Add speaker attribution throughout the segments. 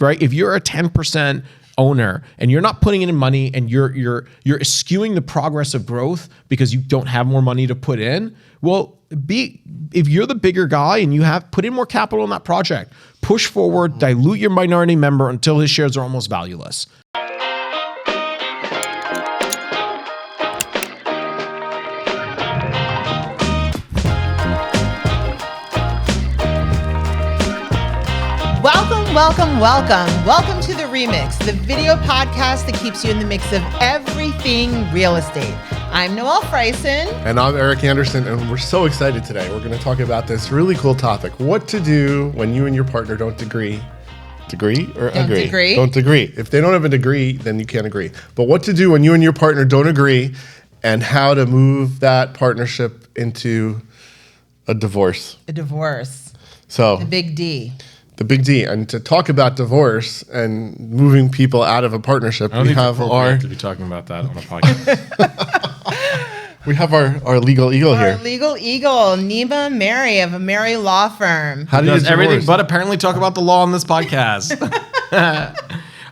Speaker 1: right? If you're a 10% owner and you're not putting in money and you're eschewing the progress of growth because you don't have more money to put in, well, if you're the bigger guy and you have put in more capital in that project, push forward, dilute your minority member until his shares are almost valueless.
Speaker 2: Welcome to The Remix, the video podcast that keeps you in the mix of everything real estate. I'm Noelle Freisen.
Speaker 3: And I'm Eric Anderson, and we're so excited today. We're going to talk about this really cool topic, what to do when you and your partner don't agree. Agree or agree? Don't agree. If they don't have a degree, then you can't agree. But what to do when you and your partner don't agree, and how to move that partnership into a divorce. So
Speaker 2: The big D.
Speaker 3: The big D. And to talk about divorce and moving people out of a partnership, we have
Speaker 1: to be talking about that on a podcast.
Speaker 3: We have our legal eagle here.
Speaker 2: Our legal eagle, Nima Ameri of Ameri Law Firm.
Speaker 1: How does everything but apparently talk about the law on this podcast.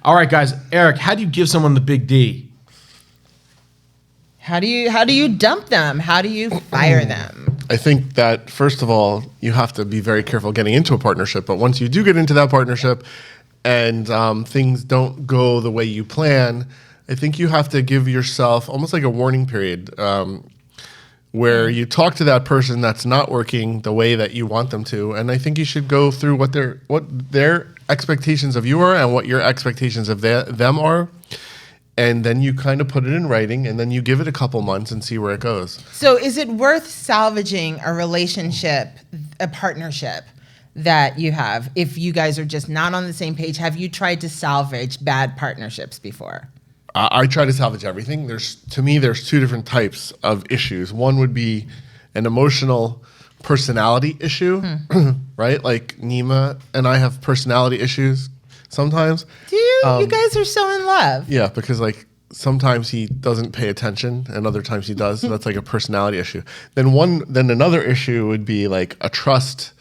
Speaker 1: All right, guys. Eric, how do you give someone the big D?
Speaker 2: How do you dump them? How do you fire them?
Speaker 3: I think that, first of all, you have to be very careful getting into a partnership. But once you do get into that partnership and things don't go the way you plan, I think you have to give yourself almost like a warning period where you talk to that person that's not working the way that you want them to. And I think you should go through what their expectations of you are and what your expectations of them are. And then you kind of put it in writing, and then you give it a couple months and see where it goes.
Speaker 2: So is it worth salvaging a relationship, a partnership that you have, if you guys are just not on the same page? Have you tried to salvage bad partnerships before?
Speaker 3: I try to salvage everything. To me, there's two different types of issues. One would be an emotional personality issue, right? Like Nima and I have personality issues sometimes.
Speaker 2: Do you? You guys are so in love.
Speaker 3: Yeah, because like sometimes he doesn't pay attention and other times he does. So that's like a personality issue. Then another issue would be like a trust.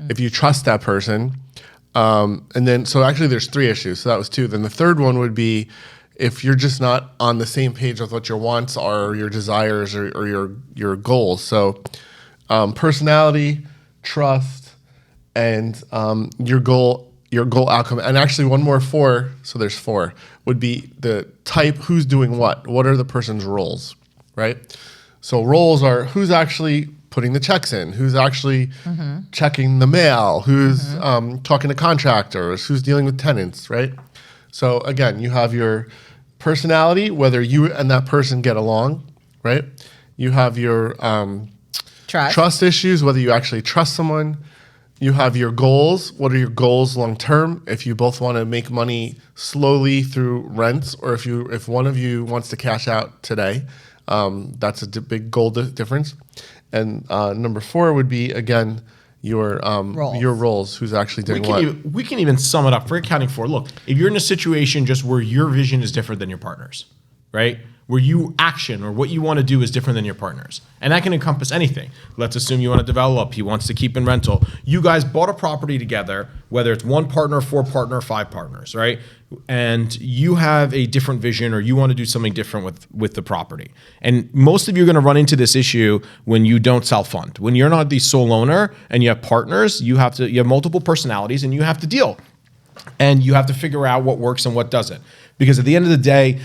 Speaker 3: If you trust that person. So actually there's three issues. So that was two. Then the third one would be if you're just not on the same page with what your wants are, or your desires, or your goals. So personality, trust, and your goal outcome. And actually one more, four, so there's four, would be the type, who's doing what are the person's roles, right? So roles are who's actually putting the checks in, who's actually checking the mail, who's talking to contractors, who's dealing with tenants, right? So again, you have your personality, whether you and that person get along, right? You have your trust issues, whether you actually trust someone. You have your goals. What are your goals long term? If you both want to make money slowly through rents, or if one of you wants to cash out today, that's a big goal difference. And number four would be, again, your roles. Who's actually doing what?
Speaker 1: We can even sum it up for accounting for. Look, if you're in a situation just where your vision is different than your partner's, right? Where you action or what you want to do is different than your partner's. And that can encompass anything. Let's assume you want to develop, he wants to keep in rental. You guys bought a property together, whether it's one partner, four partner, five partners, right? And you have a different vision or you want to do something different with the property. And most of you are going to run into this issue when you don't self-fund. When you're not the sole owner and you have partners, you have multiple personalities and you have to deal. And you have to figure out what works and what doesn't. Because at the end of the day,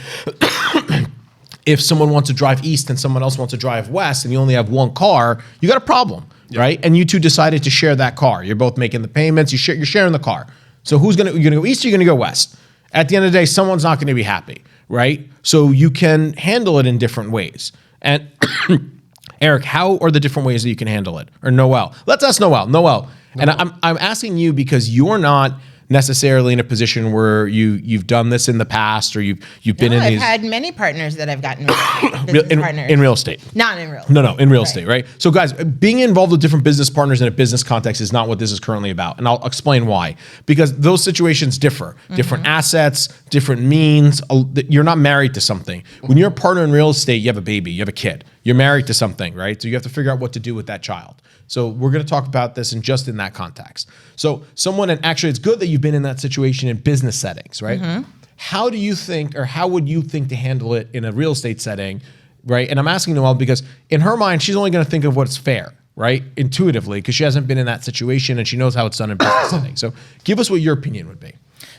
Speaker 1: if someone wants to drive east and someone else wants to drive west and you only have one car, you got a problem, right? And you two decided to share that car. You're both making the payments. You're sharing the car. So you're going to go east or you're going to go west? At the end of the day, someone's not going to be happy, right? So you can handle it in different ways. And Eric, how are the different ways that you can handle it? Or Noelle? Let's ask Noelle. Noelle. And I'm asking you because you're not necessarily in a position where you've done this in the past or you've been in these.
Speaker 2: I've had many partners that I've gotten
Speaker 1: partners. In real estate.
Speaker 2: Not in real estate.
Speaker 1: No, in real estate, right? So guys, being involved with different business partners in a business context is not what this is currently about. And I'll explain why. Because those situations differ. Different assets, different means. You're not married to something. When you're a partner in real estate, you have a baby, you have a kid. You're married to something, right? So you have to figure out what to do with that child. So we're going to talk about this in just in that context. So and actually it's good that you've been in that situation in business settings, right? How do you think, or how would you think to handle it in a real estate setting, right? And I'm asking Noelle because in her mind, she's only going to think of what's fair, right? Intuitively, because she hasn't been in that situation and she knows how it's done in business settings. So give us what your opinion would be.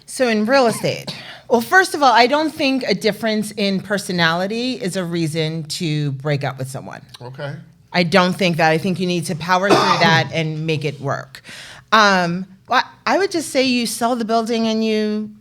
Speaker 2: So in real estate, well, first of all, I don't think a difference in personality is a reason to break up with someone.
Speaker 3: Okay.
Speaker 2: I don't think that. I think you need to power through that and make it work. Well, I would just say you sell the building and you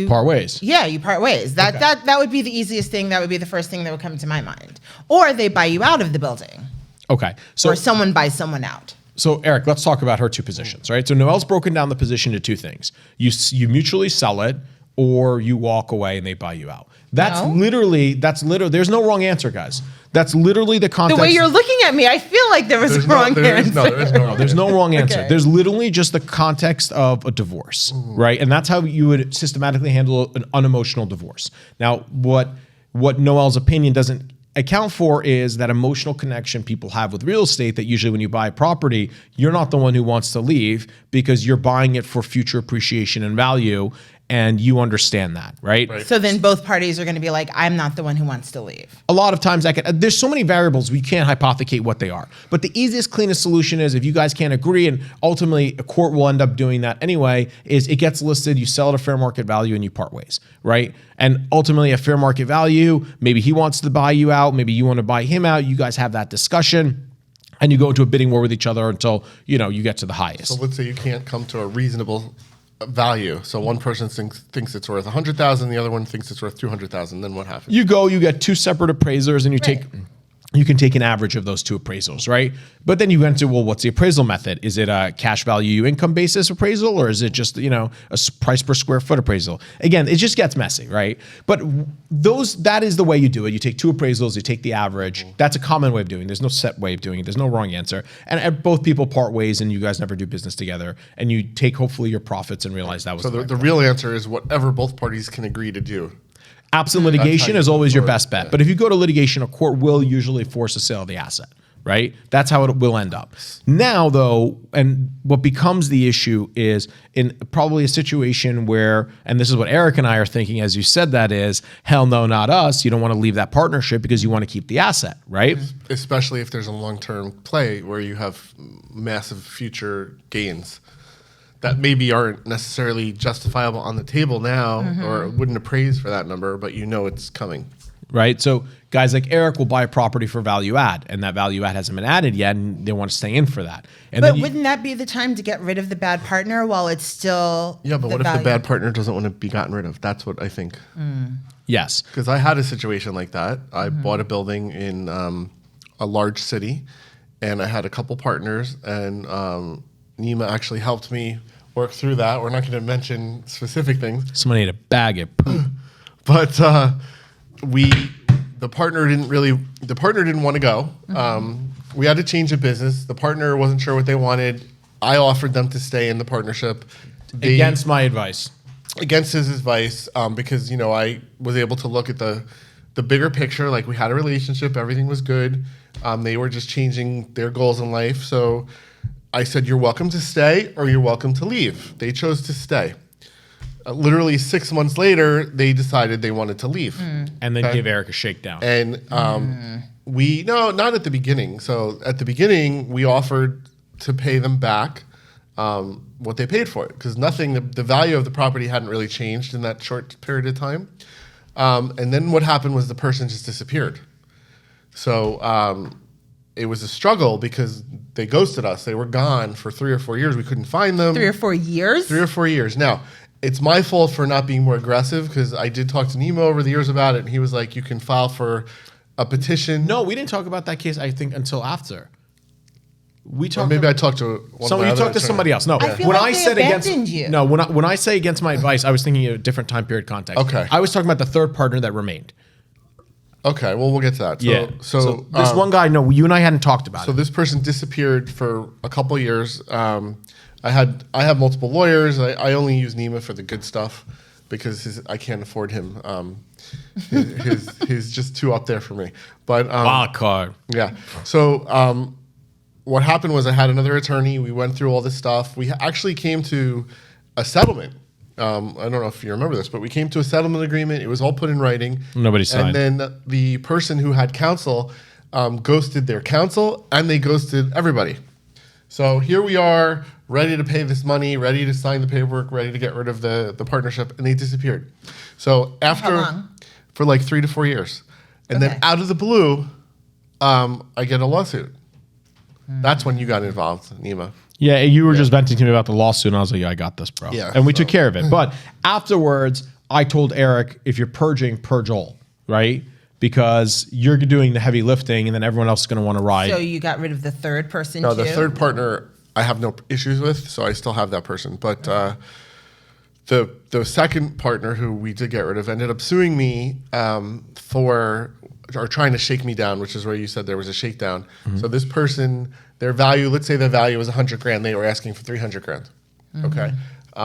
Speaker 1: Part ways.
Speaker 2: Yeah, you part ways. That would be the easiest thing. That would be the first thing that would come to my mind. Or they buy you out of the building.
Speaker 1: Okay. So
Speaker 2: or someone buys someone out.
Speaker 1: So Eric, let's talk about her two positions, right? So Noelle's broken down the position to two things. You mutually sell it, or you walk away and they buy you out. That's literally, there's no wrong answer, guys. That's literally the context.
Speaker 2: The way you're looking at me, I feel like there was a wrong answer.
Speaker 1: There's no wrong answer. Okay. There's literally just the context of a divorce, right? And that's how you would systematically handle an unemotional divorce. Now, what Noelle's opinion doesn't account for is that emotional connection people have with real estate, that usually when you buy a property, you're not the one who wants to leave because you're buying it for future appreciation and value, and you understand that, right?
Speaker 2: So then both parties are going to be like, I'm not the one who wants to leave.
Speaker 1: A lot of times there's so many variables we can't hypothecate what they are. But the easiest, cleanest solution is if you guys can't agree, and ultimately a court will end up doing that anyway, is it gets listed, you sell it at fair market value, and you part ways, right? And ultimately at fair market value, maybe he wants to buy you out, maybe you want to buy him out, you guys have that discussion, and you go into a bidding war with each other until, you get to the highest.
Speaker 3: So let's say you can't come to a reasonable value. So one person thinks it's worth 100,000, the other one thinks it's worth 200,000. Then what happens?
Speaker 1: You get two separate appraisers, and you can take an average of those two appraisals, right? But then you went to, well, what's the appraisal method? Is it a cash value income basis appraisal, or is it just, a price per square foot appraisal? Again, it just gets messy, right? But that is the way you do it. You take two appraisals, you take the average. That's a common way of doing it. There's no set way of doing it. There's no wrong answer. And both people part ways and you guys never do business together. And you take hopefully your profits and realize that was
Speaker 3: the real answer is whatever both parties can agree to do.
Speaker 1: Absent litigation is always your best bet. Yeah. But if you go to litigation, a court will usually force a sale of the asset, right? That's how it will end up. Now, though, and what becomes the issue is in probably a situation where, and this is what Eric and I are thinking as you said that is, hell no, not us. You don't want to leave that partnership because you want to keep the asset, right?
Speaker 3: Especially if there's a long-term play where you have massive future gains that maybe aren't necessarily justifiable on the table now, or wouldn't appraise for that number, but it's coming.
Speaker 1: Right? So guys like Eric will buy a property for value add, and that value add hasn't been added yet, and they want to stay in for that. And
Speaker 2: but wouldn't that be the time to get rid of the bad partner while it's still
Speaker 3: but what if the bad partner doesn't want to be gotten rid of? That's what I think.
Speaker 1: Yes.
Speaker 3: Because I had a situation like that. I bought a building in a large city, and I had a couple partners, and Nima actually helped me work through that. We're not going to mention specific things.
Speaker 1: Somebody had a bag of poop.
Speaker 3: But the partner didn't want to go. We had to change the business. The partner wasn't sure what they wanted. I offered them to stay in the partnership.
Speaker 1: Against my advice.
Speaker 3: Against his advice, because, I was able to look at the bigger picture. Like, we had a relationship. Everything was good. They were just changing their goals in life. So I said, you're welcome to stay or you're welcome to leave. They chose to stay. Literally 6 months later, they decided they wanted to leave.
Speaker 1: And then gave Eric a shakedown.
Speaker 3: And not at the beginning. So at the beginning, we offered to pay them back what they paid for it, because the value of the property hadn't really changed in that short period of time. And then what happened was the person just disappeared. So it was a struggle because they ghosted us. They were gone for 3 or 4 years. We couldn't find them.
Speaker 2: 3 or 4 years?
Speaker 3: 3 or 4 years. Now, it's my fault for not being more aggressive, because I did talk to Nima over the years about it, and he was like, you can file for a petition.
Speaker 1: No, we didn't talk about that case, I think, until after.
Speaker 3: I talked to
Speaker 1: you talked to somebody else. No,
Speaker 2: I feel like they abandoned you.
Speaker 1: No, when I say against my advice, I was thinking of a different time period context.
Speaker 3: Okay.
Speaker 1: I was talking about the third partner that remained.
Speaker 3: Okay, well, we'll get to that.
Speaker 1: So this one guy, no, you and I hadn't talked about it.
Speaker 3: So this person disappeared for a couple of years. I have multiple lawyers. I only use Nima for the good stuff. because I can't afford him. He's just too up there for me. But
Speaker 1: Wild card.
Speaker 3: yeah. So what happened was I had another attorney. We went through all this stuff. We actually came to a settlement. I don't know if you remember this, but we came to a settlement agreement. It was all put in writing.
Speaker 1: Nobody signed.
Speaker 3: And then the person who had counsel ghosted their counsel, and they ghosted everybody. So here we are, ready to pay this money, ready to sign the paperwork, ready to get rid of the partnership, and they disappeared. So after,
Speaker 2: How long?
Speaker 3: for like 3 to 4 years. And
Speaker 2: Okay.
Speaker 3: then out of the blue, I get a lawsuit. That's when you got involved, Nima.
Speaker 1: Yeah, you were just venting to me about the lawsuit, and I was like, yeah, I got this, bro.
Speaker 3: Yeah,
Speaker 1: and we took care of it. But afterwards, I told Eric, if you're purging, purge all, right? Because you're doing the heavy lifting, and then everyone else is going to want to ride.
Speaker 2: So you got rid of the third person
Speaker 3: No,
Speaker 2: too?
Speaker 3: the third partner I have no issues with, so I still have that person. But the second partner who we did get rid of ended up suing me for trying to shake me down, which is where you said there was a shakedown. So this person, their value, let's say their value was $100,000, they were asking for $300,000. Okay,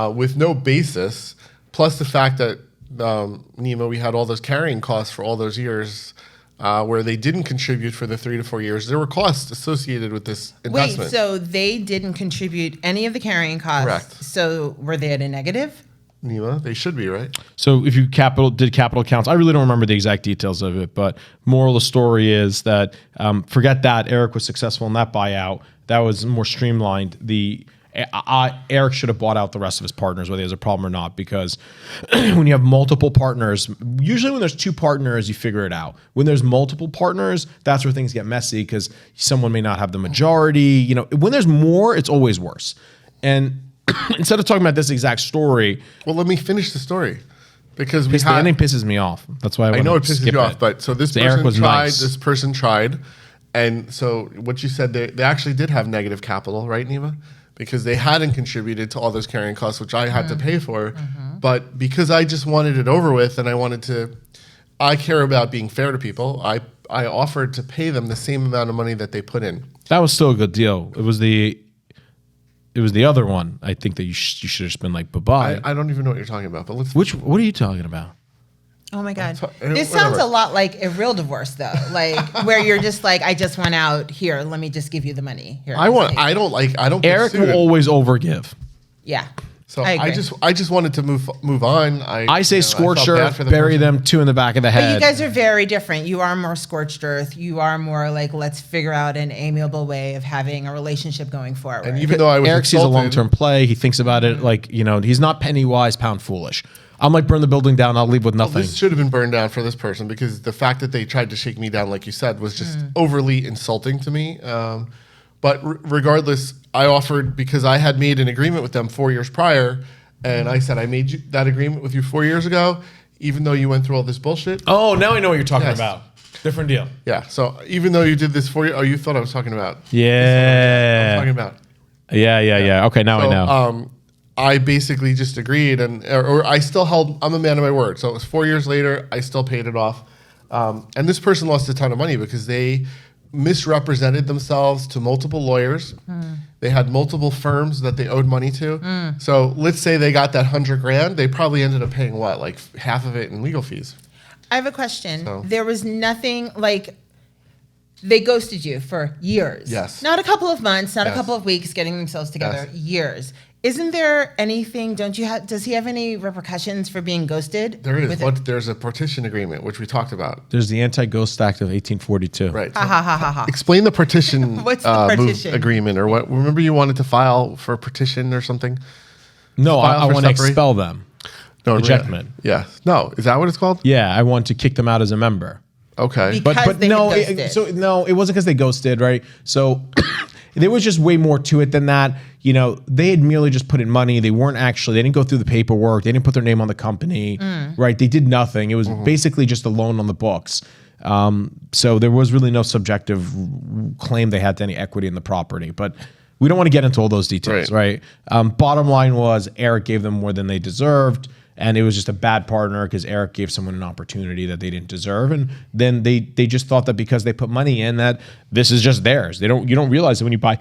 Speaker 3: with no basis, plus the fact that Nima, we had all those carrying costs for all those years. Where they didn't contribute for the 3 to 4 years. There were costs associated with this investment.
Speaker 2: Wait, so they didn't contribute any of the carrying costs?
Speaker 3: Correct.
Speaker 2: So were they at a negative?
Speaker 3: Nima, they should be, right?
Speaker 1: So if you did capital accounts, I really don't remember the exact details of it, but moral of the story is that forget that Eric was successful in that buyout. That was more streamlined. Eric should have bought out the rest of his partners, whether he has a problem or not, because when you have multiple partners, usually when there's 2 partners, you figure it out. When there's multiple partners, that's where things get messy because someone may not have the majority. You know, when there's more, it's always worse. And instead of talking about this exact story,
Speaker 3: Well, let me finish the story. Because
Speaker 1: the ending pisses me off. That's why
Speaker 3: I know it pisses
Speaker 1: skip
Speaker 3: you off, but so this person
Speaker 1: Eric was
Speaker 3: tried,
Speaker 1: nice.
Speaker 3: this person tried, and so what you said, they actually did have negative capital, right, Nima? Because they hadn't contributed to all those carrying costs, which I had to pay for. But because I just wanted it over with, and I care about being fair to people, I offered to pay them the same amount of money that they put in.
Speaker 1: That was still a good deal. It was the other one. I think that you should have just been like, bye-bye.
Speaker 3: I don't even know what you're talking about, but let's...
Speaker 1: What are you talking about?
Speaker 2: Oh my God.
Speaker 3: whatever.
Speaker 2: This sounds a lot like a real divorce though. Like where you're just like, I just went out here. Let me just give you the money. Here,
Speaker 3: I don't
Speaker 1: Eric
Speaker 3: pursue
Speaker 1: will
Speaker 3: it.
Speaker 1: always overgive.
Speaker 2: Yeah.
Speaker 3: So
Speaker 2: I agree.
Speaker 3: I just wanted to move on.
Speaker 1: I say
Speaker 3: I
Speaker 1: scorched
Speaker 3: felt bad
Speaker 1: earth,
Speaker 3: for the
Speaker 1: bury
Speaker 3: person.
Speaker 1: them 2 in the back of the
Speaker 2: But
Speaker 1: head.
Speaker 2: you guys are very different. You are more scorched earth. You are more like, let's figure out an amiable way of having a relationship going forward.
Speaker 3: And even though I was
Speaker 1: Eric sees a
Speaker 3: insulted-
Speaker 1: long-term play. He thinks about it like, he's not penny wise, pound foolish. I'm like, burn the building down. I'll leave with nothing.
Speaker 3: This should have been burned down for this person because the fact that they tried to shake me down, like you said, was just overly insulting to me. But regardless, I offered because I had made an agreement with them 4 years prior, and I said I made that agreement with you 4 years ago, even though you went through all this bullshit.
Speaker 1: Oh, now I know what you're talking
Speaker 3: Yes.
Speaker 1: about. Different deal.
Speaker 3: Yeah. So even though you did this 4 years, you thought I was talking about.
Speaker 1: Yeah.
Speaker 3: Talking about.
Speaker 1: Yeah. Okay, now I know.
Speaker 3: I basically just agreed, or I still held. I'm a man of my word. So it was 4 years later. I still paid it off, and this person lost a ton of money because they misrepresented themselves to multiple lawyers. They had multiple firms that they owed money to. So let's say they got that $100,000. They probably ended up paying what, like half of it in legal fees.
Speaker 2: I have a question.
Speaker 3: So-
Speaker 2: There was nothing like they ghosted you for years.
Speaker 3: Yes.
Speaker 2: Not a couple of months, not a
Speaker 3: Yes.
Speaker 2: couple of weeks getting themselves together,
Speaker 3: Yes.
Speaker 2: years. Isn't there anything, does he have any repercussions for being ghosted?
Speaker 3: There is.
Speaker 2: With
Speaker 3: There's a partition agreement, which we talked about.
Speaker 1: There's the Anti-Ghost Act of 1842.
Speaker 3: Right.
Speaker 2: Ha ha ha ha ha.
Speaker 3: Explain the partition,
Speaker 2: What's the partition?
Speaker 3: agreement or what? Remember you wanted to file for a petition or something?
Speaker 1: No,
Speaker 3: File
Speaker 1: I
Speaker 3: for
Speaker 1: want to
Speaker 3: separation?
Speaker 1: expel them.
Speaker 3: No,
Speaker 1: Ejectment.
Speaker 3: Yeah. No, is that what it's called?
Speaker 1: Yeah, I want to kick them out as a member.
Speaker 3: Okay.
Speaker 2: Because they
Speaker 1: no,
Speaker 2: had ghosted.
Speaker 1: it wasn't because they ghosted, right? So there was just way more to it than that. They had merely just put in money. They didn't go through the paperwork. They didn't put their name on the company, right? They did nothing. It was basically just a loan on the books. So there was really no subjective claim they had to any equity in the property. But we don't want to get into all those details, right? Bottom line was Eric gave them more than they deserved. And it was just a bad partner because Eric gave someone an opportunity that they didn't deserve. And then they just thought that because they put money in that this is just theirs. You don't realize that when you buy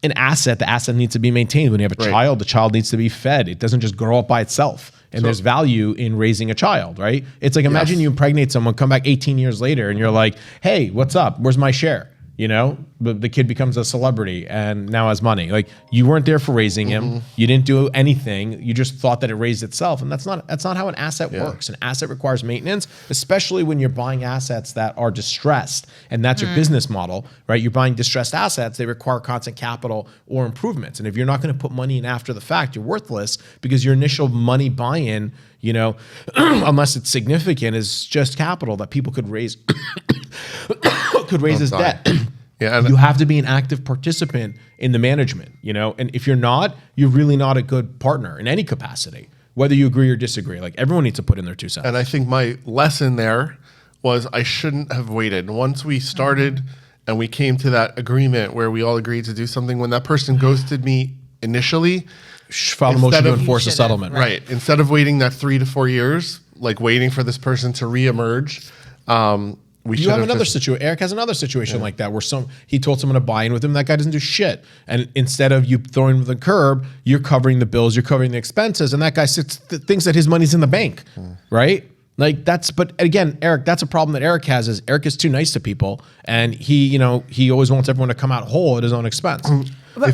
Speaker 1: an asset, the asset needs to be maintained. When you have a child, the child needs to be fed. It doesn't just grow up by itself. and there's value in raising a child, right? It's like, imagine you impregnate someone, come back 18 years later, and you're like, hey, what's up? Where's my share? You know, the kid becomes a celebrity and now has money. Like, you weren't there for raising him. You didn't do anything. You just thought that it raised itself. And that's not how an asset works. An asset requires maintenance, especially when you're buying assets that are distressed. And that's your business model, right? You're buying distressed assets. They require constant capital or improvements. And if you're not going to put money in after the fact, you're worthless, because your initial money buy-in, you know, unless it's significant, is just capital that people could raise as debt.
Speaker 3: Yeah,
Speaker 1: you have to be an active participant in the management, you know? And if you're not, you're really not a good partner in any capacity, whether you agree or disagree. Like, everyone needs to put in their 2 cents.
Speaker 3: And I think my lesson there was I shouldn't have waited. Once we started and we came to that agreement where we all agreed to do something, when that person ghosted me initially,
Speaker 1: file a motion to enforce a settlement.
Speaker 3: Right. Instead of waiting that 3 to 4 years, like waiting for this person to reemerge,
Speaker 1: you have another situation. Eric has another situation like that, where he told someone to buy in with him. That guy doesn't do shit. And instead of you throwing him to the curb, you're covering the bills, you're covering the expenses, and that guy thinks that his money's in the bank, right? Like, but again, Eric, that's a problem that Eric has. Is Eric is too nice to people, and he always wants everyone to come out whole at his own expense.
Speaker 2: What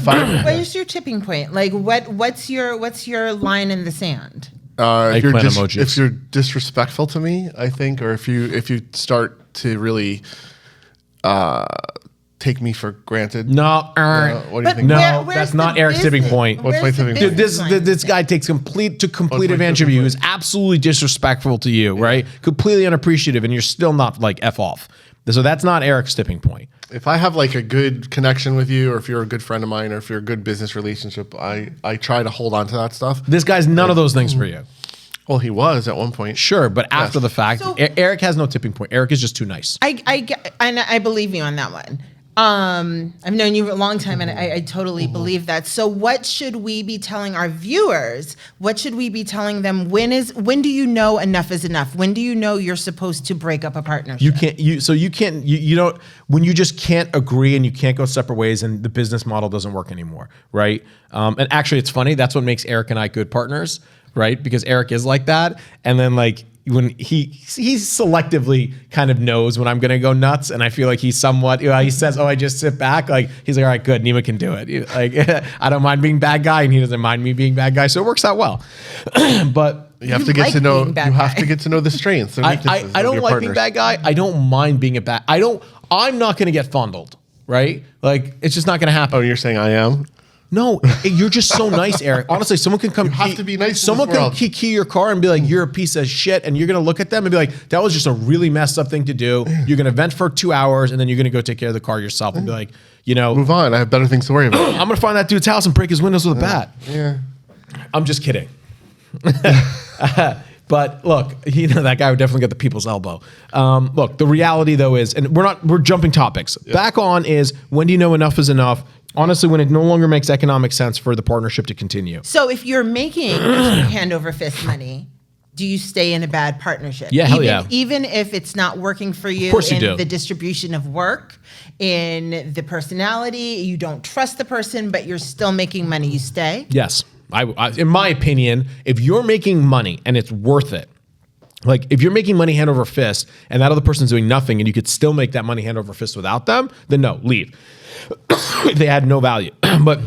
Speaker 2: is your tipping point? Like, what's your line in the sand?
Speaker 3: If you're disrespectful to me, I think, or if you start to really take me for granted.
Speaker 1: No,
Speaker 3: what do you think?
Speaker 1: No, that's not Eric's tipping point.
Speaker 3: What's my tipping point?
Speaker 1: This guy takes complete advantage of you. Is absolutely disrespectful to you, right? Completely unappreciative, and you're still not like F off. So that's not Eric's tipping point.
Speaker 3: If I have like a good connection with you, or if you're a good friend of mine, or if you're a good business relationship, I try to hold on to that stuff.
Speaker 1: This guy's none of those things for you.
Speaker 3: Well, he was at one point.
Speaker 1: Sure, but after the fact, Eric has no tipping point. Eric is just too nice.
Speaker 2: I believe you on that one. I've known you for a long time, and I totally believe that. So what should we be telling our viewers? What should we be telling them? When do you know enough is enough? When do you know you're supposed to break up a partnership?
Speaker 1: You don't, when you just can't agree and you can't go separate ways, and the business model doesn't work anymore, right? And actually, it's funny. That's what makes Eric and I good partners, right? Because Eric is like that. And then, like, when he selectively kind of knows when I'm going to go nuts, and I feel like he's somewhat, he says, oh, I just sit back. Like, he's like, all right, good. Nima can do it. Like, I don't mind being bad guy, and he doesn't mind me being bad guy. So it works out well. But
Speaker 3: you have to get to know, the strengths.
Speaker 1: I don't like being bad guy. I don't mind being a bad, I'm not going to get fondled, right? Like, it's just not going to happen.
Speaker 3: Oh, you're saying I am?
Speaker 1: No, you're just so nice, Eric. Honestly, someone can come.
Speaker 3: You have to be nice.
Speaker 1: Someone can key your car and be like, "You're a piece of shit," and you're gonna look at them and be like, "That was just a really messed up thing to do." You're gonna vent for 2 hours, and then you're gonna go take care of the car yourself and be like,
Speaker 3: move on. I have better things to worry about.
Speaker 1: I'm gonna find that dude's house and break his windows with a bat.
Speaker 3: Yeah,
Speaker 1: I'm just kidding. But look, that guy would definitely get the people's elbow. Look, the reality though is, and we're jumping topics. Yeah. Back on is, when do you know enough is enough? Honestly, when it no longer makes economic sense for the partnership to continue.
Speaker 2: So if you're making hand over fist money, do you stay in a bad partnership?
Speaker 1: Yeah, hell yeah.
Speaker 2: Even if it's not working for you, in the distribution of work, in the personality, you don't trust the person, but you're still making money, you stay?
Speaker 1: Yes. I, in my opinion, if you're making money and it's worth it, like if you're making money hand over fist and that other person's doing nothing and you could still make that money hand over fist without them, then no, leave. They had no value. But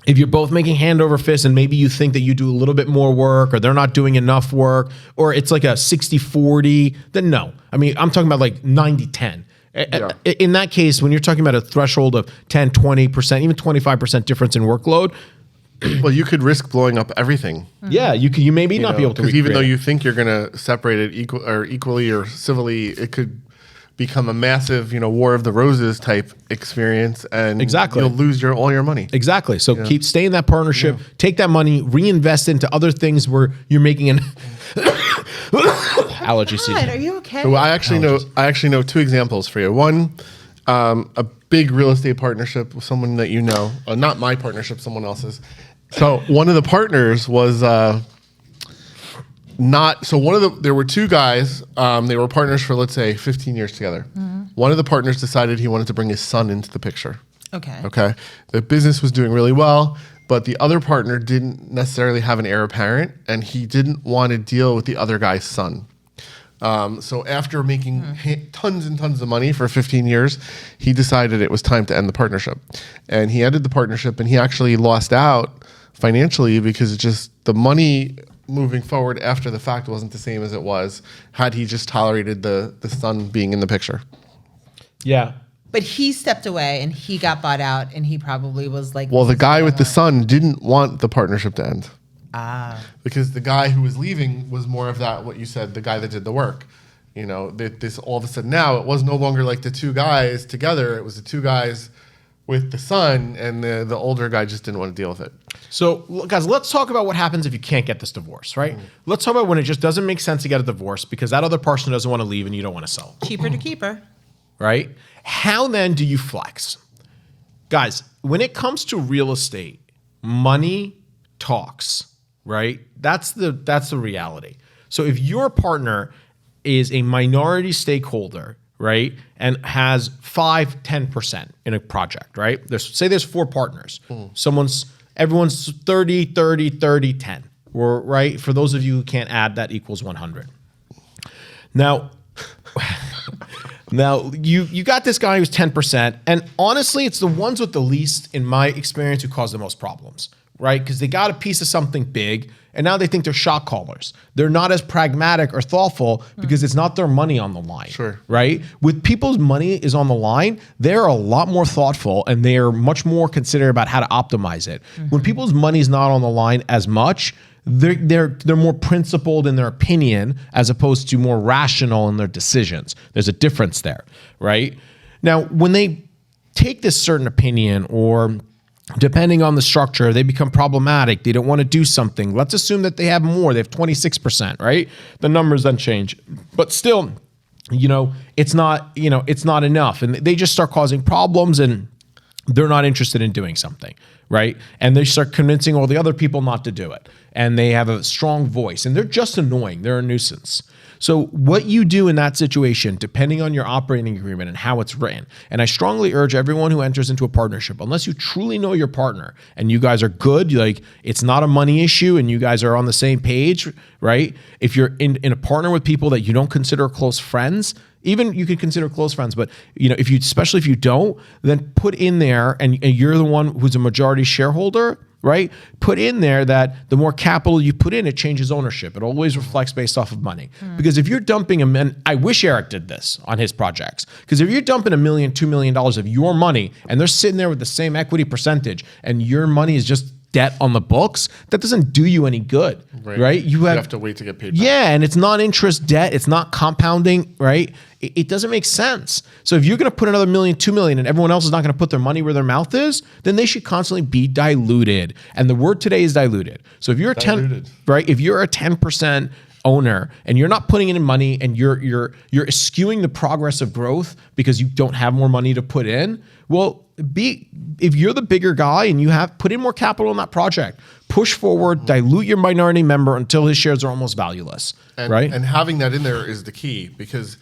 Speaker 1: if you're both making hand over fist and maybe you think that you do a little bit more work, or they're not doing enough work, or it's like a 60-40, then no. I mean, I'm talking about like 90-10. Yeah. In that case, when you're talking about a threshold of 10, 20%, even 25% difference in workload,
Speaker 3: well, you could risk blowing up everything.
Speaker 1: Yeah, you maybe not be able to.
Speaker 3: Because even though you think you're going to separate it equally or civilly, it could become a massive, War of the Roses type experience, and you'll lose all your money.
Speaker 1: Exactly. So stay in that partnership, take that money, reinvest into other things where you're making an allergy season.
Speaker 2: Are you okay?
Speaker 3: So I actually know 2 examples for you. One, a big real estate partnership with someone that you know, not my partnership, someone else's. So one of the partners was there were 2 guys, they were partners for, let's say, 15 years together. Mm-hmm. One of the partners decided he wanted to bring his son into the picture.
Speaker 2: Okay.
Speaker 3: The business was doing really well. but the other partner didn't necessarily have an heir apparent, and he didn't want to deal with the other guy's son. So after making tons and tons of money for 15 years, he decided it was time to end the partnership. And he ended the partnership, and he actually lost out financially because it's just the money moving forward after the fact wasn't the same as it was had he just tolerated the son being in the picture.
Speaker 1: Yeah.
Speaker 2: But he stepped away and he got bought out, and he probably was like,
Speaker 3: Well, the guy with the son didn't want the partnership to end. Because the guy who was leaving was more of that, what you said, the guy that did the work. You know, this all of a sudden now, it was no longer like the two guys together. It was the two guys with the son, and the older guy just didn't want to deal with it.
Speaker 1: So, guys, let's talk about what happens if you can't get this divorce, right? Let's talk about when it just doesn't make sense to get a divorce because that other person doesn't want to leave and you don't want to sell.
Speaker 2: cheaper to keep her.
Speaker 1: Right? How then do you flex? Guys, when it comes to real estate, money talks, right? That's the reality. So if your partner is a minority stakeholder, right, and has 5-10% in a project, right? There's 4 partners. Everyone's 30, 30, 30, 10. Or right? For those of you who can't add, that equals 100. Now you got this guy who's 10%, and honestly, it's the ones with the least, in my experience, who cause the most problems, right? Because they got a piece of something big, and now they think they're shot callers. They're not as pragmatic or thoughtful because it's not their money on the line,
Speaker 3: Sure.
Speaker 1: right? With people's money is on the line, they're a lot more thoughtful, and they are much more considerate about how to optimize it. When people's money is not on the line as much, they're more principled in their opinion as opposed to more rational in their decisions. There's a difference there, right? Now, when they take this certain opinion, or depending on the structure, they become problematic, they don't want to do something. Let's assume that they have more. They have 26%, right? The numbers then change. But still, it's not enough. And they just start causing problems, and they're not interested in doing something, right? And they start convincing all the other people not to do it. And they have a strong voice, and they're just annoying. They're a nuisance. So what you do in that situation, depending on your operating agreement and how it's written, and I strongly urge everyone who enters into a partnership, unless you truly know your partner and you guys are good, like it's not a money issue and you guys are on the same page, right? If you're in a partner with people that you don't consider close friends, even you could consider close friends, but especially if you don't, then put in there, and you're the one who's a majority shareholder, right? Put in there that the more capital you put in, it changes ownership. It always reflects based off of money. Because if you're dumping and I wish Eric did this on his projects, because if you're dumping $1 million, $2 million of your money, and they're sitting there with the same equity percentage, and your money is just debt on the books, that doesn't do you any good, right? You have
Speaker 3: to wait to get paid back.
Speaker 1: Yeah, and it's non-interest debt. It's not compounding, right? It doesn't make sense. So if you're going to put another $1 million, $2 million, and everyone else is not going to put their money where their mouth is, then they should constantly be diluted. And the word today is diluted. So if you're if you're a 10% owner and you're not putting in money, and you're eschewing the progress of growth because you don't have more money to put in, well, if you're the bigger guy and you have put in more capital in that project, push forward, dilute your minority member until his shares are almost valueless, right?
Speaker 3: And having that in there is the key, because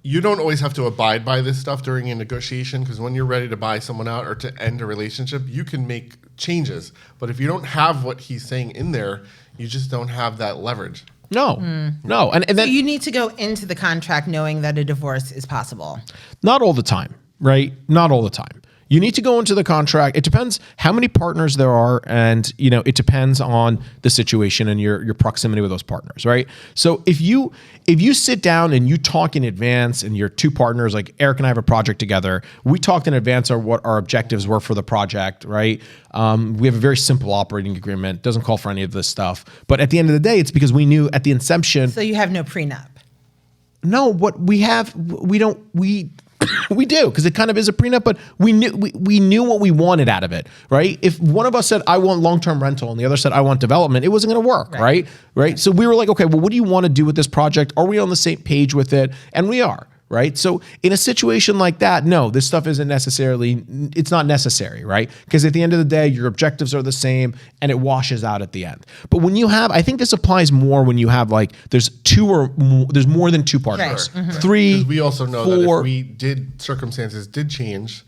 Speaker 3: you don't always have to abide by this stuff during a negotiation, because when you're ready to buy someone out or to end a relationship, you can make changes. But if you don't have what he's saying in there, you just don't have that leverage.
Speaker 1: No. And then
Speaker 2: So you need to go into the contract knowing that a divorce is possible.
Speaker 1: Not all the time, right? Not all the time. You need to go into the contract. It depends how many partners there are, and it depends on the situation and your proximity with those partners, right? So if you sit down and you talk in advance, and your two partners, like Eric and I have a project together, we talked in advance of what our objectives were for the project, right? We have a very simple operating agreement, doesn't call for any of this stuff. But at the end of the day, it's because we knew at the inception.
Speaker 2: So you have no prenup.
Speaker 1: No, what we have, we do, because it kind of is a prenup, but we knew what we wanted out of it, right? If one of us said, I want long-term rental, and the other said, I want development, it wasn't going to work, right? So we were like, okay, well, what do you want to do with this project? Are we on the same page with it? And we are, right? So in a situation like that, no, this stuff it's not necessary, right? Because at the end of the day, your objectives are the same, and it washes out at the end. But when you have, I think this applies more when you have there's more than two partners.
Speaker 2: Right. Mm-hmm.
Speaker 1: 3,
Speaker 3: we also know
Speaker 1: 4,
Speaker 3: that if circumstances did change,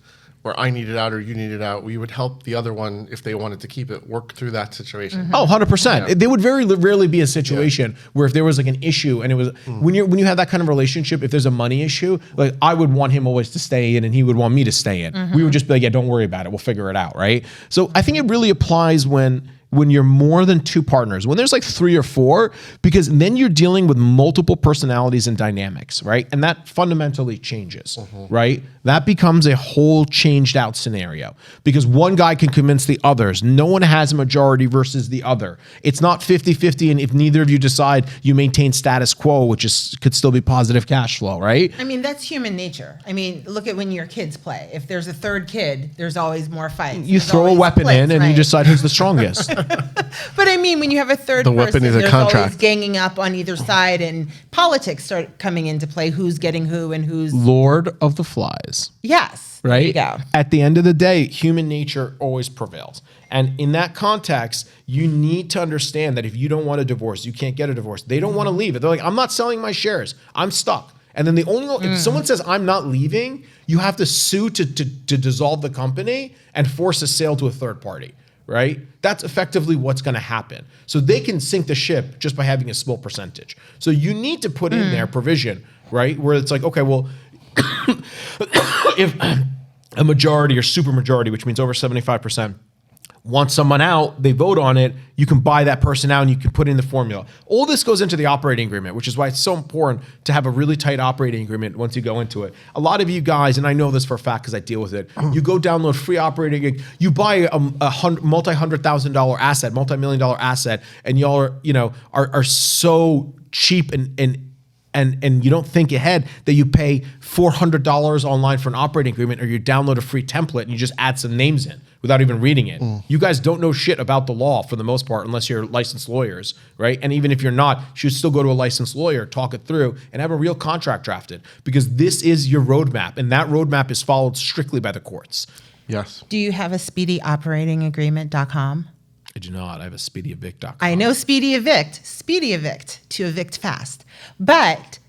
Speaker 3: where I need it out or you need it out, we would help the other one if they wanted to keep it, work through that situation.
Speaker 1: Oh, 100%. There would very rarely be a situation where if there was like an issue and it was when you have that kind of relationship, if there's a money issue, like I would want him always to stay in and he would want me to stay in. We would just be like, yeah, don't worry about it. We'll figure it out, right? So I think it really applies when you're more than two partners, when there's like 3 or 4, because then you're dealing with multiple personalities and dynamics, right? And that fundamentally changes, right? That becomes a whole changed out scenario because one guy can convince the others. No one has a majority versus the other. It's not 50-50, and if neither of you decide, you maintain status quo, which could still be positive cash flow, right?
Speaker 2: I mean, that's human nature. I mean, look at when your kids play. If there's a third kid, there's always more fights.
Speaker 1: You
Speaker 2: There's
Speaker 1: throw a
Speaker 2: always
Speaker 1: weapon
Speaker 2: splits,
Speaker 1: in and you
Speaker 2: right?
Speaker 1: decide who's the strongest.
Speaker 2: But I mean, when you have a third
Speaker 3: The
Speaker 2: person,
Speaker 3: weapon is a
Speaker 2: there's
Speaker 3: contract.
Speaker 2: always ganging up on either side, and politics start coming into play. Who's getting who and who's
Speaker 1: Lord of the Flies.
Speaker 2: yes,
Speaker 1: Right?
Speaker 2: There you go.
Speaker 1: At the end of the day, human nature always prevails. And in that context, you need to understand that if you don't want a divorce, you can't get a divorce. They don't want to leave. They're like, I'm not selling my shares. I'm stuck. And then if someone says, I'm not leaving, you have to sue to dissolve the company and force a sale to a third party, right? That's effectively what's going to happen. So they can sink the ship just by having a small percentage. So you need to put in there provision, right? Where it's like, okay, well, if a majority or super majority, which means over 75%, wants someone out, they vote on it, you can buy that person out and you can put in the formula. All this goes into the operating agreement, which is why it's so important to have a really tight operating agreement once you go into it. A lot of you guys, and I know this for a fact because I deal with it, you go download free operating, you buy a multi-$100,000 asset, multi-million-dollar asset, and y'all are so cheap and you don't think ahead that you pay $400 online for an operating agreement or you download a free template and you just add some names in without even reading it. You guys don't know shit about the law for the most part unless you're licensed lawyers, right? And even if you're not, you should still go to a licensed lawyer, talk it through, and have a real contract drafted because this is your roadmap, and that roadmap is followed strictly by the courts.
Speaker 3: Yes.
Speaker 2: Do you have a speedyoperatingagreement.com?
Speaker 1: I do not. I have a speedyevict.com.
Speaker 2: I know Speedy Evict to evict fast, but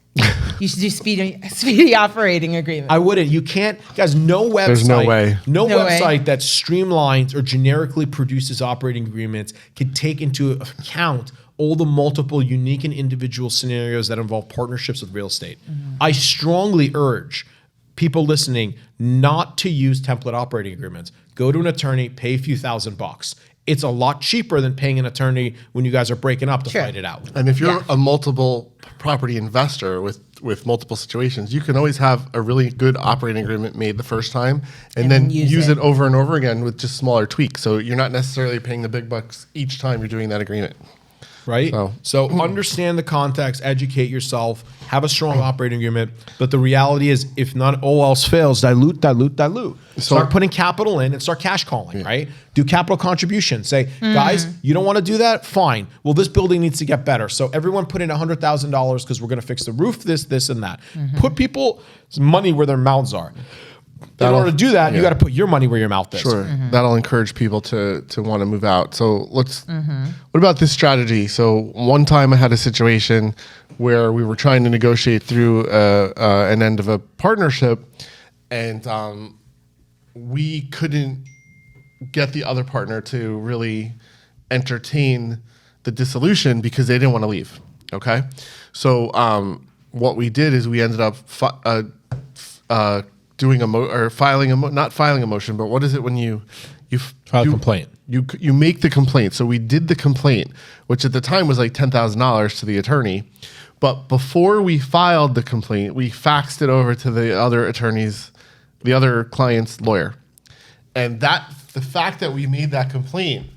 Speaker 2: you should do speedy operating agreement.
Speaker 1: I wouldn't. You can't, guys. No website.
Speaker 3: There's no way.
Speaker 1: No
Speaker 2: No way.
Speaker 1: website that streamlines or generically produces operating agreements can take into account all the multiple unique and individual scenarios that involve partnerships with real estate. I strongly urge people listening not to use template operating agreements. Go to an attorney, pay a few $1,000. It's a lot cheaper than paying an attorney when you guys are breaking up to
Speaker 2: Sure.
Speaker 1: fight it out.
Speaker 3: And if you're a multiple property investor with multiple situations, you can always have a really good operating agreement made the first time and then use it over and over again with just smaller tweaks. So you're not necessarily paying the big bucks each time you're doing that agreement.
Speaker 1: Right? So understand the context, educate yourself, have a strong operating agreement. But the reality is, if not all else fails, dilute. Start putting capital in and start cash calling, right? Do capital contribution. Say, guys, you don't want to do that? Fine. Well, this building needs to get better. So everyone put in $100,000 because we're going to fix the roof, this, and that. Put people's money where their mouths are. In order to do that, you got to put your money where your mouth is.
Speaker 3: Sure. That'll encourage people to want to move out. So what about this strategy? So one time I had a situation where we were trying to negotiate through an end of a partnership and we couldn't get the other partner to really entertain the dissolution because they didn't want to leave. Okay. So what we did is we ended up doing not filing a motion, but what is it when you
Speaker 1: File a complaint.
Speaker 3: You make the complaint. So we did the complaint, which at the time was like $10,000 to the attorney. But before we filed the complaint, we faxed it over to the other client's lawyer. And the fact that we made that complaint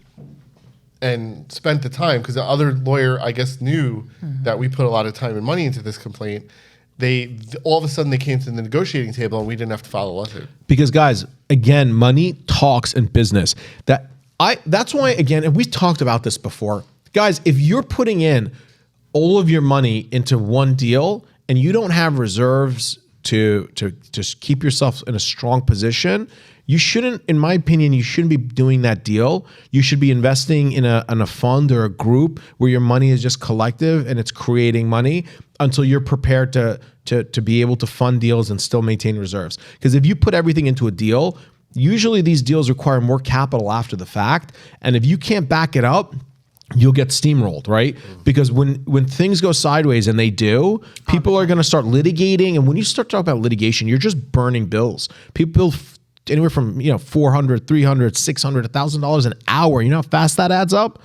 Speaker 3: and spent the time, because the other lawyer, I guess, knew that we put a lot of time and money into this complaint, all of a sudden they came to the negotiating table and we didn't have to file a lawsuit.
Speaker 1: Because guys, again, money talks in business. That's why, again, and we've talked about this before. Guys, if you're putting in all of your money into one deal and you don't have reserves to just keep yourself in a strong position, you shouldn't, in my opinion, you shouldn't be doing that deal. You should be investing in a fund or a group where your money is just collective and it's creating money until you're prepared to be able to fund deals and still maintain reserves. Because if you put everything into a deal, Usually these deals require more capital after the fact. And if you can't back it up, you'll get steamrolled, right? Because when things go sideways, and they do, people are going to start litigating. And when you start talking about litigation, you're just burning bills. People anywhere from $400, $300, $600, $1,000 an hour. You know how fast that adds up?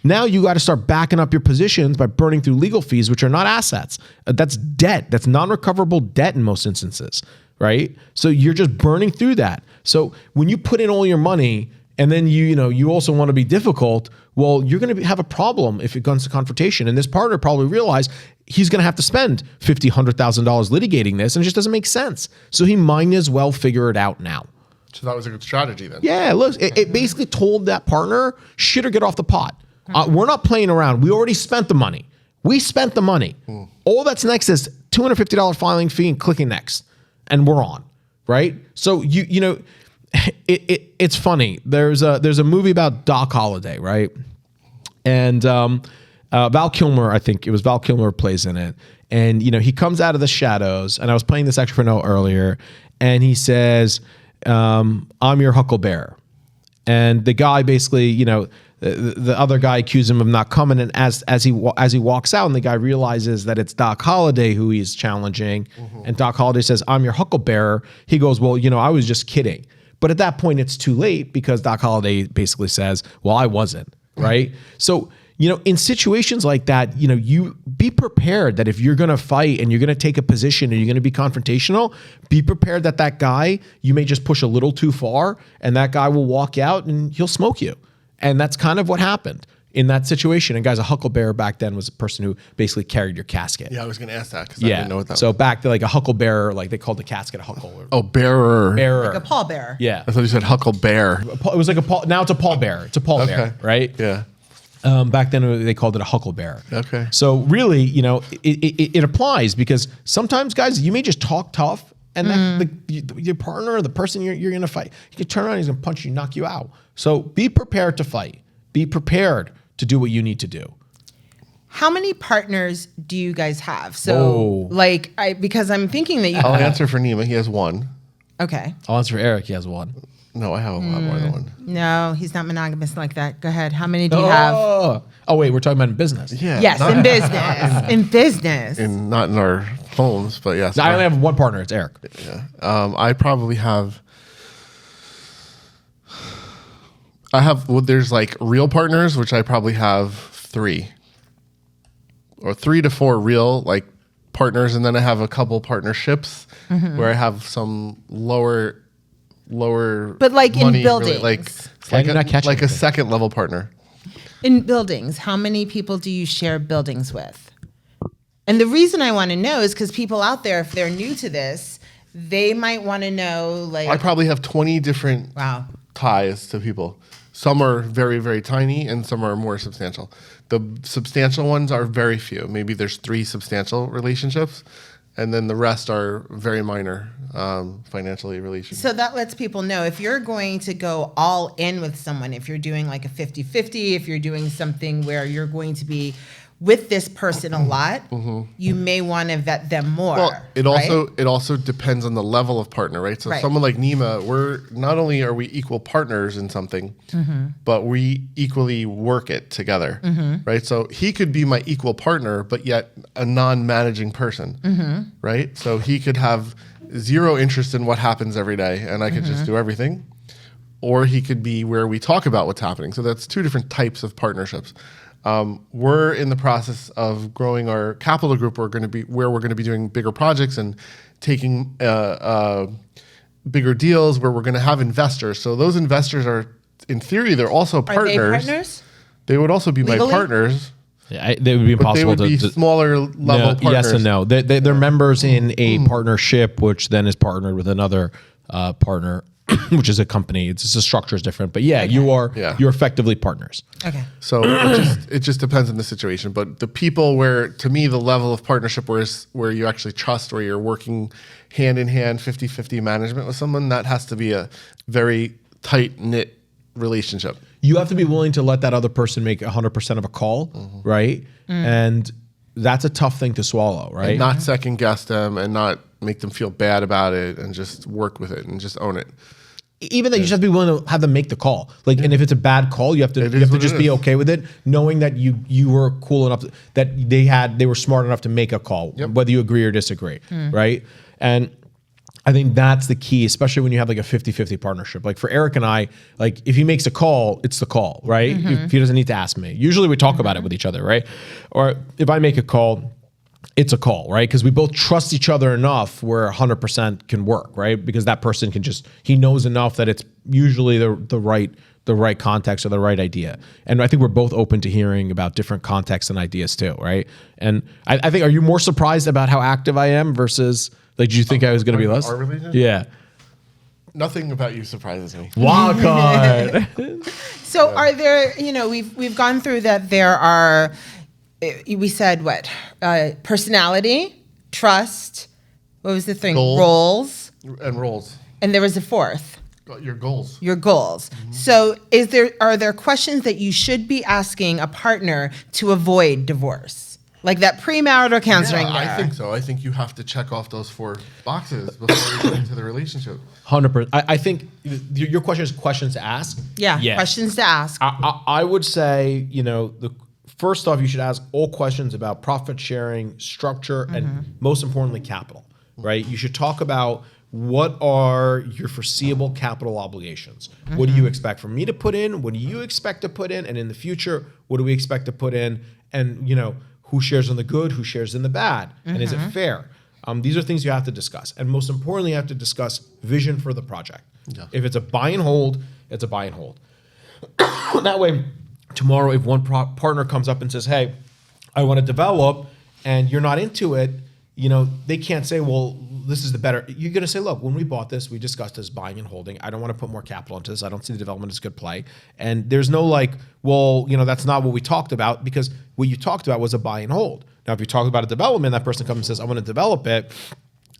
Speaker 1: Now you got to start backing up your positions by burning through legal fees, which are not assets. That's debt. That's non-recoverable debt in most instances, right? So you're just burning through that. So when you put in all your money, and then you also want to be difficult, well, you're going to have a problem if it comes to confrontation. And this partner probably realized he's going to have to spend $50,000, $100,000 litigating this, and it just doesn't make sense. So he might as well figure it out now.
Speaker 3: So that was a good strategy then.
Speaker 1: Yeah, look, it basically told that partner, shit or get off the pot. We're not playing around. We already spent the money. We spent the money. All that's next is $250 filing fee and clicking next, and we're on, right? So it's funny. There's a movie about Doc Holliday, right? And Val Kilmer, I think it was Val Kilmer plays in it. And he comes out of the shadows. And I was playing this extra for note earlier, and he says, "I'm your huckleberry." And the guy basically, the other guy accused him of not coming. And as he walks out, and the guy realizes that it's Doc Holliday who he's challenging, and Doc Holliday says, "I'm your huckleberry." He goes, "Well, I was just kidding." But at that point, it's too late, because Doc Holliday basically says, "Well, I wasn't," right? So, in situations like that, you be prepared that if you're going to fight and you're going to take a position and you're going to be confrontational, be prepared that guy, you may just push a little too far, and that guy will walk out and he'll smoke you. And that's kind of what happened in that situation. And guys, a huckleberry back then was a person who basically carried your casket.
Speaker 3: Yeah, I was going to ask that because I didn't know what that was.
Speaker 1: So back to like a hucklebearer, like they called the casket a huckle.
Speaker 3: Bearer.
Speaker 2: Like a pallbearer.
Speaker 1: Yeah.
Speaker 3: I thought you said hucklebear.
Speaker 1: It was like now it's a pallbearer. It's a pallbearer, right?
Speaker 3: Yeah.
Speaker 1: Back then they called it a huckleberry.
Speaker 3: Okay.
Speaker 1: So really, it applies, because sometimes, guys, you may just talk tough, and your partner or the person you're going to fight, he can turn around, he's going to punch you, knock you out. So be prepared to fight. Be prepared to do what you need to do.
Speaker 2: How many partners do you guys have? So, because I'm thinking that you.
Speaker 3: I'll answer for Nima. He has one.
Speaker 2: Okay.
Speaker 1: I'll answer for Eric. He has one.
Speaker 3: No, I have a lot more than one.
Speaker 2: No, he's not monogamous like that. Go ahead. How many do you have?
Speaker 1: Oh, wait, we're talking about in business.
Speaker 3: Yeah.
Speaker 2: Yes, in business. In business.
Speaker 3: Not in our homes, but yes.
Speaker 1: I only have one partner. It's Eric.
Speaker 3: Yeah. I probably have. There's like real partners, which I probably have 3 or 3 to 4 real like partners. And then I have a couple partnerships where I have some lower,
Speaker 2: but like in
Speaker 3: money,
Speaker 2: buildings.
Speaker 3: like a second level partner.
Speaker 2: In buildings, how many people do you share buildings with? And the reason I want to know is because people out there, if they're new to this, they might want to know like.
Speaker 3: I probably have 20 different ties to people. Some are very, very tiny, and some are more substantial. The substantial ones are very few. Maybe there's 3 substantial relationships, and then the rest are very minor financially relationships.
Speaker 2: So that lets people know if you're going to go all in with someone, if you're doing like a 50-50, if you're doing something where you're going to be with this person a lot, you may want to vet them more.
Speaker 3: Well, it also depends on the level of partner, right? So someone like Nima, we're not only are we equal partners in something, but we equally work it together, right? So he could be my equal partner, but yet a non-managing person, right? So he could have 0 interest in what happens every day, and I could just do everything. Or he could be where we talk about what's happening. So that's 2 different types of partnerships. We're in the process of growing our capital group. We're going to be doing bigger projects and taking bigger deals where we're going to have investors. So those investors are, in theory, they're also partners.
Speaker 2: Are they partners?
Speaker 3: They would also be
Speaker 2: Legally?
Speaker 3: my partners.
Speaker 1: Yeah, they would be impossible
Speaker 3: they would be smaller level partners.
Speaker 1: Yes and no. They're members in a partnership, which then is partnered with another partner, which is a company. It's the structure is different, but you're effectively partners.
Speaker 2: Okay.
Speaker 3: So it just depends on the situation. But the people where, to me, the level of partnership where you actually trust, where you're working hand in hand, 50-50 management with someone, that has to be a very tight knit relationship.
Speaker 1: You have to be willing to let that other person make 100% of a call, right? And that's a tough thing to swallow, right?
Speaker 3: And not second guess them and not make them feel bad about it, and just work with it and just own it.
Speaker 1: even that you just have to be willing to have them make the call. Like, and if it's a bad call, you have to just be okay with it, knowing that you were cool enough that they were smart enough to make a call, whether you agree or disagree, right? And I think that's the key, especially when you have like a 50-50 partnership. Like for Eric and I, like if he makes a call, it's the call, right? If he doesn't need to ask me. Usually we talk about it with each other, right? Or if I make a call, it's a call, right? Because we both trust each other enough where 100% can work, right? Because that person can he knows enough that it's usually the right context or the right idea. And I think we're both open to hearing about different contexts and ideas too, right? And I think, are you more surprised about how active I am versus, like, did you think I was going to be less?
Speaker 3: Our relationship?
Speaker 1: Yeah.
Speaker 3: Nothing about you surprises me.
Speaker 1: Wild card.
Speaker 2: So are there, we've gone through that there are, we said what? Personality, trust, what was the thing? Roles.
Speaker 3: And roles.
Speaker 2: And there was a fourth.
Speaker 3: Your goals.
Speaker 2: Your goals. So are there questions that you should be asking a partner to avoid divorce? Like that premarital counseling there.
Speaker 3: I think so. I think you have to check off those 4 boxes before you get into the relationship.
Speaker 1: 100%. I think your question is questions to ask.
Speaker 2: Yeah. Questions to ask.
Speaker 1: I would say, first off, you should ask all questions about profit sharing, structure, and most importantly, capital, right? You should talk about what are your foreseeable capital obligations? What do you expect from me to put in? What do you expect to put in? And in the future, what do we expect to put in? And, who shares in the good, who shares in the bad? And is it fair? These are things you have to discuss. And most importantly, you have to discuss vision for the project. Yeah. If it's a buy and hold, it's a buy and hold. That way, tomorrow, if one partner comes up and says, hey, I want to develop, and you're not into it, they can't say, well, this is the better. You're going to say, look, when we bought this, we discussed this buying and holding. I don't want to put more capital into this. I don't see the development as good play. And there's no like, well, that's not what we talked about, because what you talked about was a buy and hold. Now, if you talk about a development, that person comes and says, I want to develop it.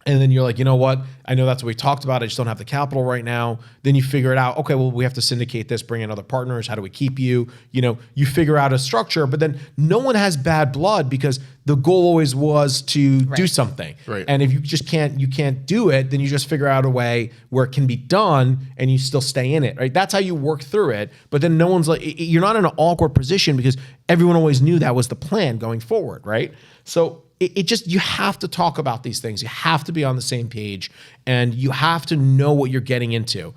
Speaker 1: And then you're like, you know what? I know that's what we talked about. I just don't have the capital right now. Then you figure it out. Okay, well, we have to syndicate this, bring in other partners. How do we keep you? You figure out a structure, but then no one has bad blood because the goal always was to do something.
Speaker 3: Right.
Speaker 1: And if you just can't do it, then you just figure out a way where it can be done and you still stay in it, right? That's how you work through it. But then no one's like, you're not in an awkward position because everyone always knew that was the plan going forward, right? So you have to talk about these things. You have to be on the same page, and you have to know what you're getting into.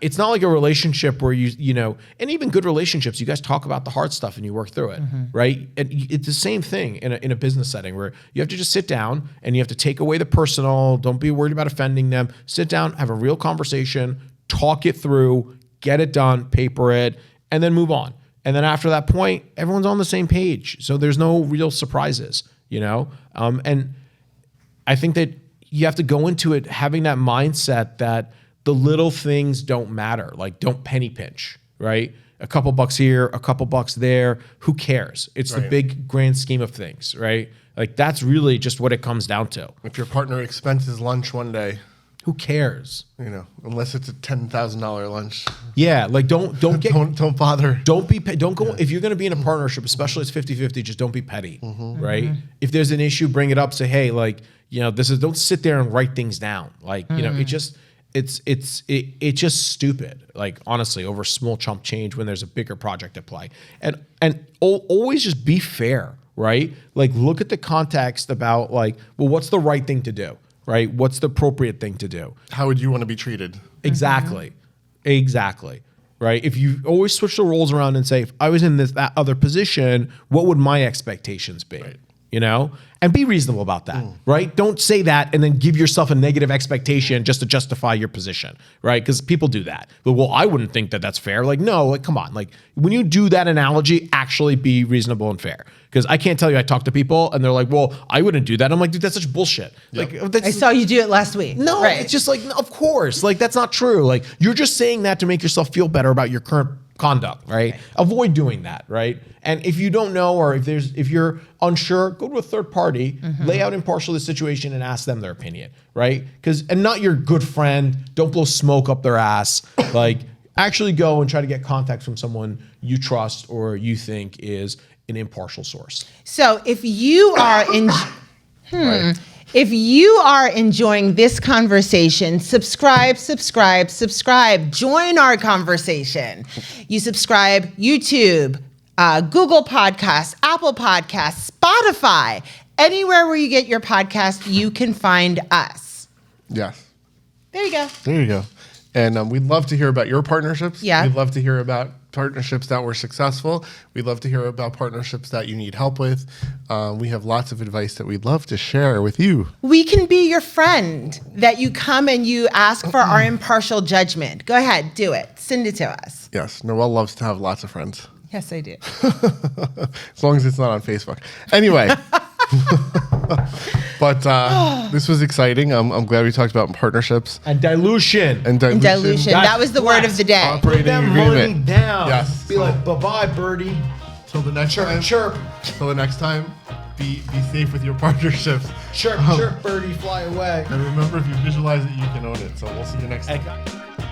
Speaker 1: It's not like a relationship where and even good relationships, you guys talk about the hard stuff and you work through it, right? And it's the same thing in a business setting where you have to just sit down and you have to take away the personal. Don't be worried about offending them. Sit down, have a real conversation, talk it through, get it done, paper it, and then move on. And then after that point, everyone's on the same page. So there's no real surprises. And I think that you have to go into it having that mindset that the little things don't matter. Like, don't penny pinch, right? A couple bucks here, a couple bucks there. Who cares? It's the big grand scheme of things, right? Like, that's really just what it comes down to.
Speaker 3: If your partner expenses lunch one day,
Speaker 1: who cares?
Speaker 3: Unless it's a $10,000 lunch.
Speaker 1: Yeah, like don't
Speaker 3: bother.
Speaker 1: Don't go if you're going to be in a partnership, especially it's 50-50, just don't be petty, right? If there's an issue, bring it up, say, hey, like, don't sit there and write things down. Like, it's just stupid. Like, honestly, over small chump change when there's a bigger project at play. And always just be fair, right? Like, look at the context about like, well, what's the right thing to do? Right? What's the appropriate thing to do?
Speaker 3: How would you want to be treated?
Speaker 1: Exactly. Right? If you always switch the roles around and say, if I was in that other position, what would my expectations be? Right. And be reasonable about that, right? Don't say that and then give yourself a negative expectation just to justify your position, right? Because people do that. But, well, I wouldn't think that that's fair. Like, no, like, come on. Like, when you do that analogy, actually be reasonable and fair. Because I can't tell you I talk to people and they're like, well, I wouldn't do that. I'm like, dude, that's such bullshit. Yep. Like,
Speaker 2: I saw you do it last week.
Speaker 1: No, right. It's just like, no, of course. Like, that's not true. Like, you're just saying that to make yourself feel better about your current conduct, right? Avoid doing that, right? And if you don't know, or if you're unsure, go to a third party, lay out impartially the situation and ask them their opinion, right? And not your good friend, don't blow smoke up their ass. Like, actually go and try to get contact from someone you trust or you think is an impartial source.
Speaker 2: So if you are in, If you are enjoying this conversation, subscribe. Join our conversation. You subscribe YouTube, Google Podcasts, Apple Podcasts, Spotify. Anywhere where you get your podcast, you can find us.
Speaker 3: Yes.
Speaker 2: There you go.
Speaker 3: There you go. And we'd love to hear about your partnerships.
Speaker 2: Yeah.
Speaker 3: We'd love to hear about partnerships that were successful. We'd love to hear about partnerships that you need help with. We have lots of advice that we'd love to share with you.
Speaker 2: We can be your friend that you come and you ask for our impartial judgment. Go ahead, do it. Send it to us.
Speaker 3: Yes. Noelle loves to have lots of friends.
Speaker 2: Yes, I do.
Speaker 3: As long as it's not on Facebook. Anyway. But this was exciting. I'm glad we talked about partnerships.
Speaker 1: And dilution.
Speaker 3: And dilution.
Speaker 2: That was the word of the day.
Speaker 1: Put
Speaker 3: Operating
Speaker 1: that money
Speaker 3: agreement.
Speaker 1: down.
Speaker 3: Yes.
Speaker 1: Be like, bye-bye, birdie.
Speaker 3: Till the next
Speaker 1: Chirp,
Speaker 3: time.
Speaker 1: chirp.
Speaker 3: Till the next time, be safe with your partnerships.
Speaker 1: Chirp, chirp, birdie, fly away.
Speaker 3: And remember, if you visualize it, you can own it. So we'll see you next time.
Speaker 1: Hey,